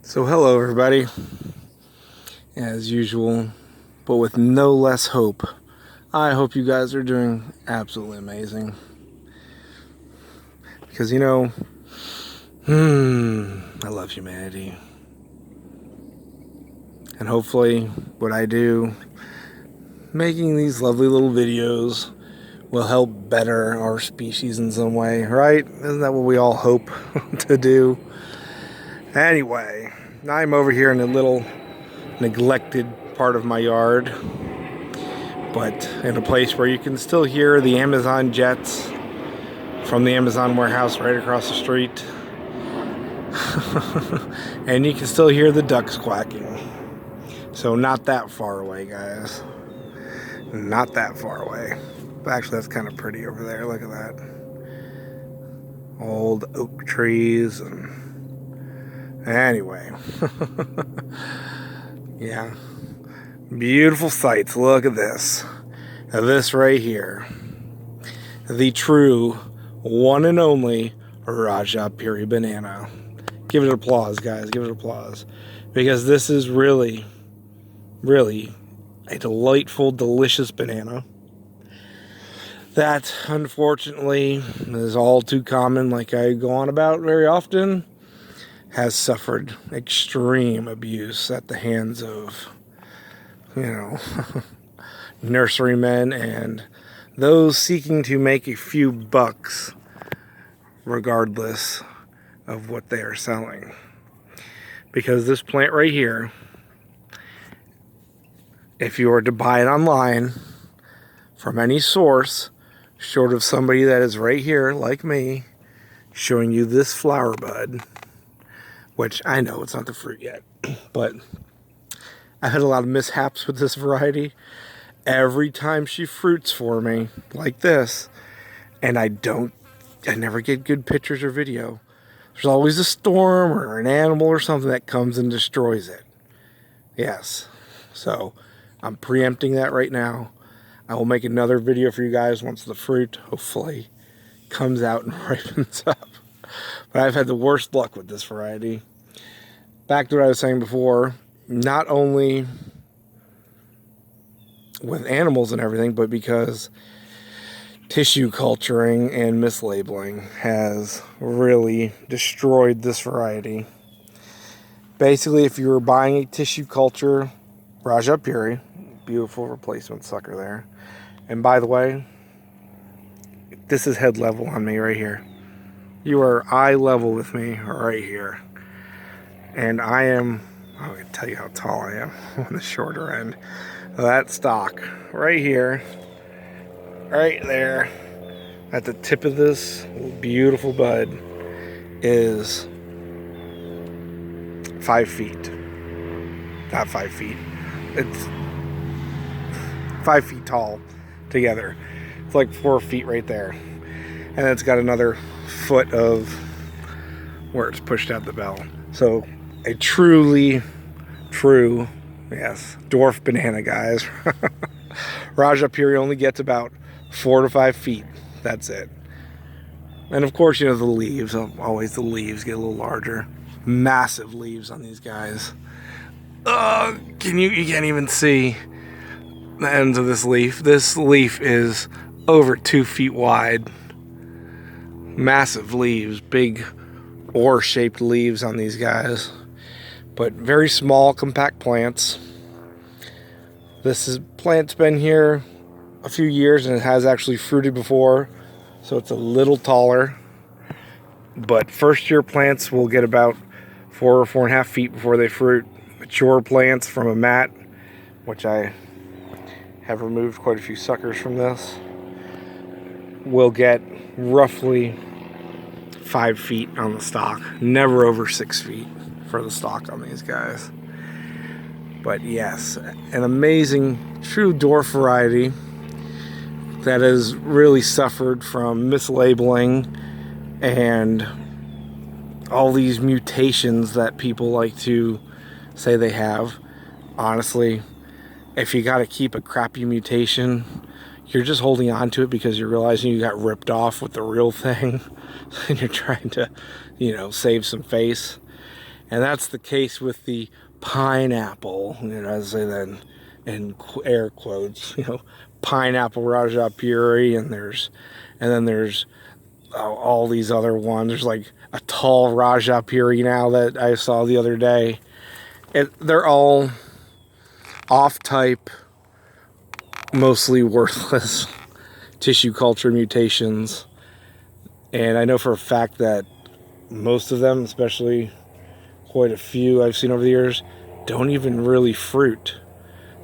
So hello everybody, as usual, but with no less hope. I hope you guys are doing absolutely amazing. Because I love humanity. And hopefully what I do, making these lovely little videos, will help better our species in some way, right? Isn't that what we all hope to do? Anyway, I'm over here in a little neglected part of my yard, but in a place where you can still hear the Amazon jets from the Amazon warehouse right across the street. And you can still hear the ducks quacking. So not that far away, guys. Not that far away. But actually, that's kind of pretty over there. Look at that. Old oak trees. Anyway. Yeah. Beautiful sights. Look at this. Now this right here. The true one and only Raja Puri banana. Give it applause, guys. Give it applause. Because this is really, really a delightful, delicious banana that, unfortunately, is all too common, like I go on about very often, has suffered extreme abuse at the hands of, nurserymen and those seeking to make a few bucks regardless of what they are selling. Because this plant right here, if you were to buy it online from any source, short of somebody that is right here, like me, showing you this flower bud, which I know it's not the fruit yet, but I've had a lot of mishaps with this variety. Every time she fruits for me, like this, and I never get good pictures or video, there's always a storm or an animal or something that comes and destroys it. Yes. So I'm preempting that right now. I will make another video for you guys once the fruit, hopefully, comes out and ripens up. But I've had the worst luck with this variety. Back to what I was saying before, not only with animals and everything, but because tissue culturing and mislabeling has really destroyed this variety. Basically, if you were buying a tissue culture Raja Puri, beautiful replacement sucker there. And by the way, this is head level on me right here. You are eye level with me right here. And I'm going to tell you how tall I am on the shorter end. That stalk right here, right there, at the tip of this beautiful bud is 5 feet. Not 5 feet. It's 5 feet tall together. It's like 4 feet right there. And it's got another foot of where it's pushed out the bell. So a truly true, yes, dwarf banana, guys. Raja Puri only gets about 4 to 5 feet. That's it. And of course, the leaves. Always the leaves get a little larger. Massive leaves on these guys. You can't even see the ends of this leaf. This leaf is over 2 feet wide. Massive leaves, big oar-shaped leaves on these guys. But very small, compact plants. This plant's been here a few years and it has actually fruited before, so it's a little taller. But first year plants will get about 4 or 4.5 feet before they fruit. Mature plants from a mat, which I have removed quite a few suckers from this, will get roughly 5 feet on the stalk. Never over 6 feet for the stalk on these guys. But yes, an amazing true dwarf variety that has really suffered from mislabeling and all these mutations that people like to say they have. Honestly, if you got to keep a crappy mutation, you're just holding on to it because you're realizing you got ripped off with the real thing and you're trying to, save some face. And that's the case with the pineapple, as I say that in air quotes, pineapple Rajapuri, and then there's all these other ones. There's like a tall Rajapuri now that I saw the other day. They're all off type, mostly worthless tissue culture mutations. And I know for a fact that most of them, especially quite a few I've seen over the years, don't even really fruit.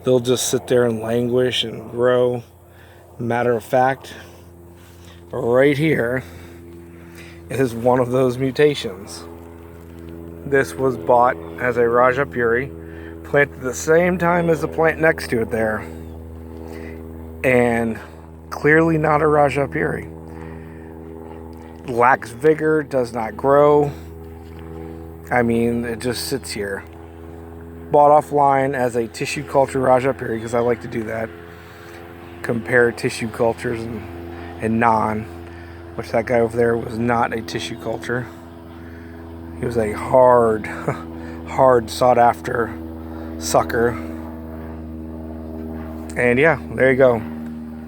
They'll just sit there and languish and grow. Matter of fact, right here is one of those mutations. This was bought as a Rajapuri, planted the same time as the plant next to it there, and clearly not a Rajapuri. Lacks vigor, does not grow. I mean, it just sits here. Bought offline as a tissue culture Rajapuri, because I like to do that. Compare tissue cultures and non, which that guy over there was not a tissue culture. He was a hard sought after sucker. And yeah, there you go.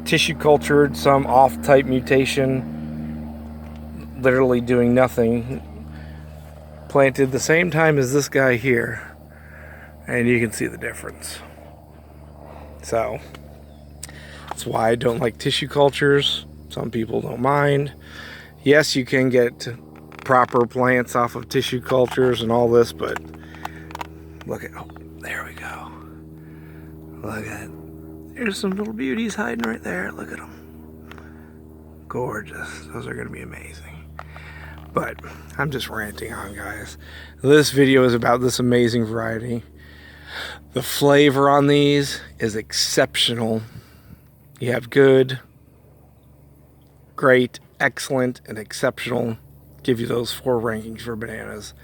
Tissue cultured, some off type mutation, literally doing nothing. Planted the same time as this guy here, and you can see the difference. So that's why I don't like tissue cultures. Some people don't mind. Yes, you can get proper plants off of tissue cultures and all this, but look at, oh, there we go. Look at, there's some little beauties hiding right there. Look at them. Gorgeous. Those are going to be amazing. But I'm just ranting on, guys. This video is about this amazing variety. The flavor on these is exceptional. You have good, great, excellent, and exceptional. Give you those 4 rankings for bananas.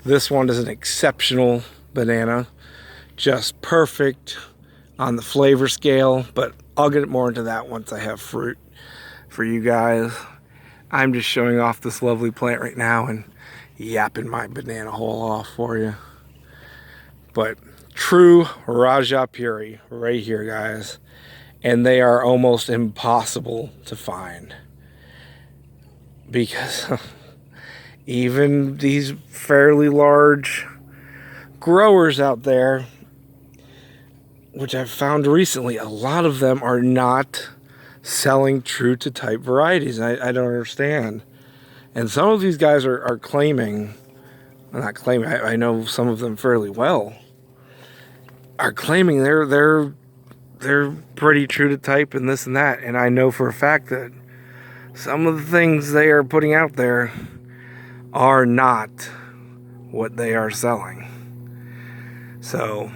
This one is an exceptional banana. Just perfect on the flavor scale, but I'll get more into that once I have fruit for you guys. I'm just showing off this lovely plant right now and yapping my banana hole off for you. But true Rajapuri right here, guys. And they are almost impossible to find, because even these fairly large growers out there, which I've found recently, a lot of them are not selling true to type varieties. I don't understand. And some of these guys are claiming, well, not claiming, I know some of them fairly well, are claiming they're pretty true to type and this and that. And I know for a fact that some of the things they are putting out there are not what they are selling. So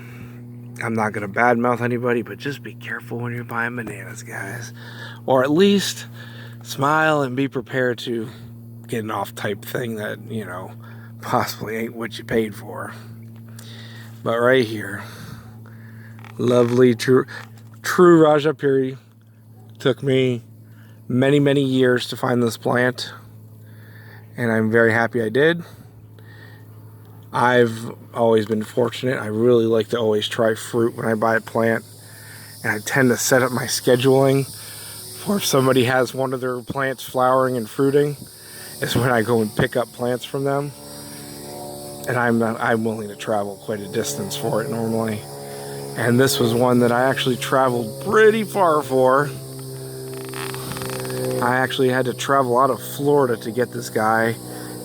I'm not going to badmouth anybody, but just be careful when you're buying bananas, guys. Or at least smile and be prepared to get an off-type thing that, possibly ain't what you paid for. But right here, lovely, true Rajapuri. Took me many, many years to find this plant, and I'm very happy I did. I've always been fortunate. I really like to always try fruit when I buy a plant, and I tend to set up my scheduling for if somebody has one of their plants flowering and fruiting, is when I go and pick up plants from them. And I'm willing to travel quite a distance for it normally. And this was one that I actually traveled pretty far for. I actually had to travel out of Florida to get this guy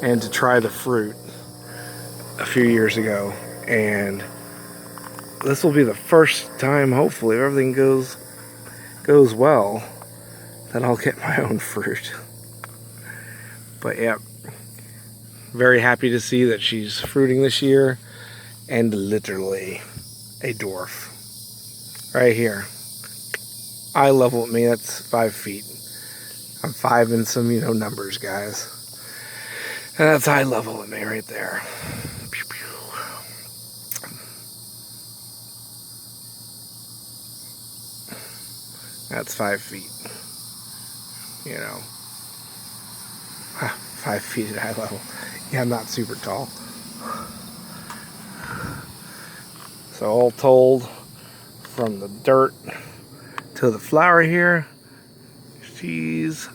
and to try the fruit a few years ago. And this will be the first time, hopefully, if everything goes well, that I'll get my own fruit. But yeah, very happy to see that she's fruiting this year, and literally a dwarf right here. Eye level with me, that's 5 feet. I'm 5 and some, numbers, guys. And that's eye level with me right there. Pew, pew. That's 5 feet. 5 feet at eye level. Yeah, I'm not super tall. So all told, from the dirt to the flower here, she's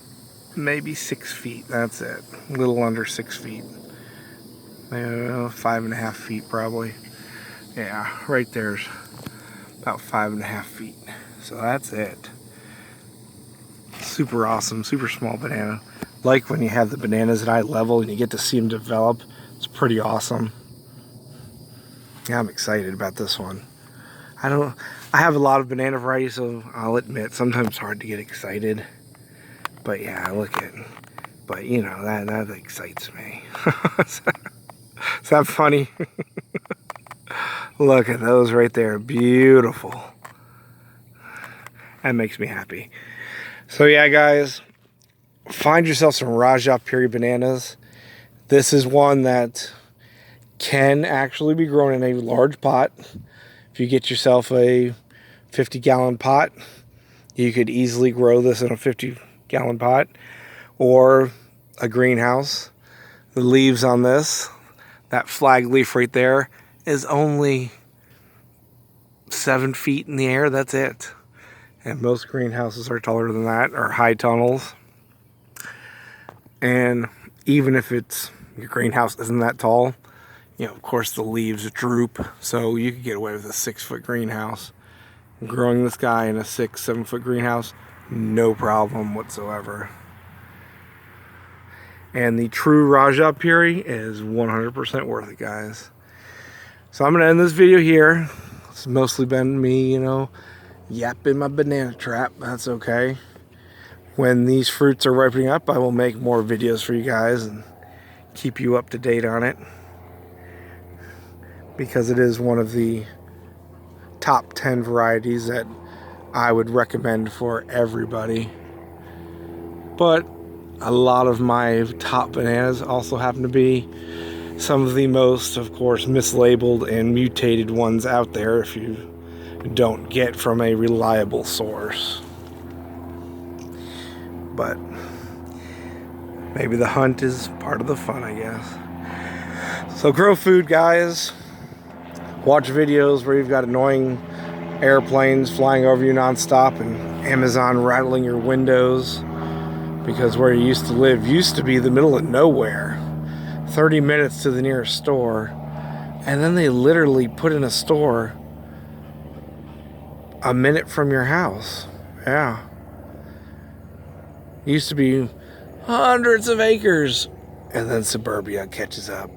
maybe 6 feet. That's it. A little under 6 feet. 5.5 feet probably. Yeah, right there's about 5.5 feet. So that's it. Super awesome, super small banana. Like when you have the bananas at eye level and you get to see them develop. It's pretty awesome. Yeah, I'm excited about this one. I have a lot of banana varieties, so I'll admit sometimes it's hard to get excited. But yeah, look at it. But you know, that excites me. Is that funny? Look at those right there. Beautiful. That makes me happy. So yeah, guys, find yourself some Raja Puri bananas. This is one that can actually be grown in a large pot. If you get yourself a 50-gallon pot, you could easily grow this in a 50-gallon pot or a greenhouse. The leaves on this, that flag leaf right there, is only 7 feet in the air. That's it. And most greenhouses are taller than that, or high tunnels. And even if your greenhouse isn't that tall, you know, of course the leaves droop, so you could get away with a 6-foot greenhouse. Growing this guy in a 6-7 foot greenhouse, no problem whatsoever. And the true Raja Puri is 100% worth it, guys. So I'm going to end this video here. It's mostly been me, you know, yapping my banana trap. That's okay. When these fruits are ripening up, I will make more videos for you guys and keep you up to date on it. Because it is one of the top 10 varieties that I would recommend for everybody. But a lot of my top bananas also happen to be some of the most, of course, mislabeled and mutated ones out there if you don't get from a reliable source. But maybe the hunt is part of the fun, I guess. So grow food, guys. Watch videos where you've got annoying airplanes flying over you nonstop and Amazon rattling your windows, because where you used to live used to be the middle of nowhere. 30 minutes to the nearest store, and then they literally put in a store a minute from your house. Yeah. Used to be hundreds of acres, and then suburbia catches up.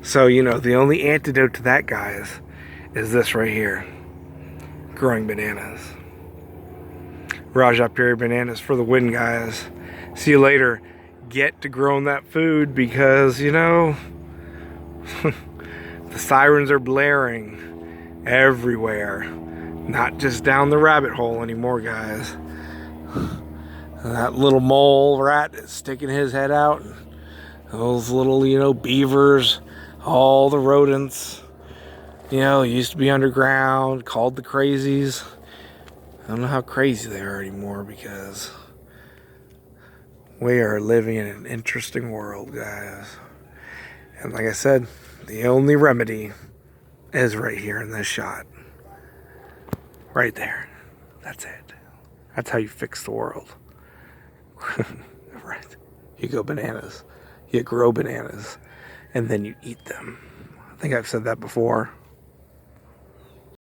So, you know, the only antidote to that, guys, is this right here. Growing bananas. Raja Puri bananas for the win, guys. See you later. Get to growing that food because, you know, the sirens are blaring everywhere. Not just down the rabbit hole anymore, guys. That little mole rat is sticking his head out. Those little, you know, beavers, all the rodents, you know, used to be underground, called the crazies. I don't know how crazy they are anymore because we are living in an interesting world, guys. And like I said, the only remedy is right here in this shot. Right there. That's it. That's how you fix the world. Right. You go bananas. You grow bananas. And then you eat them. I think I've said that before.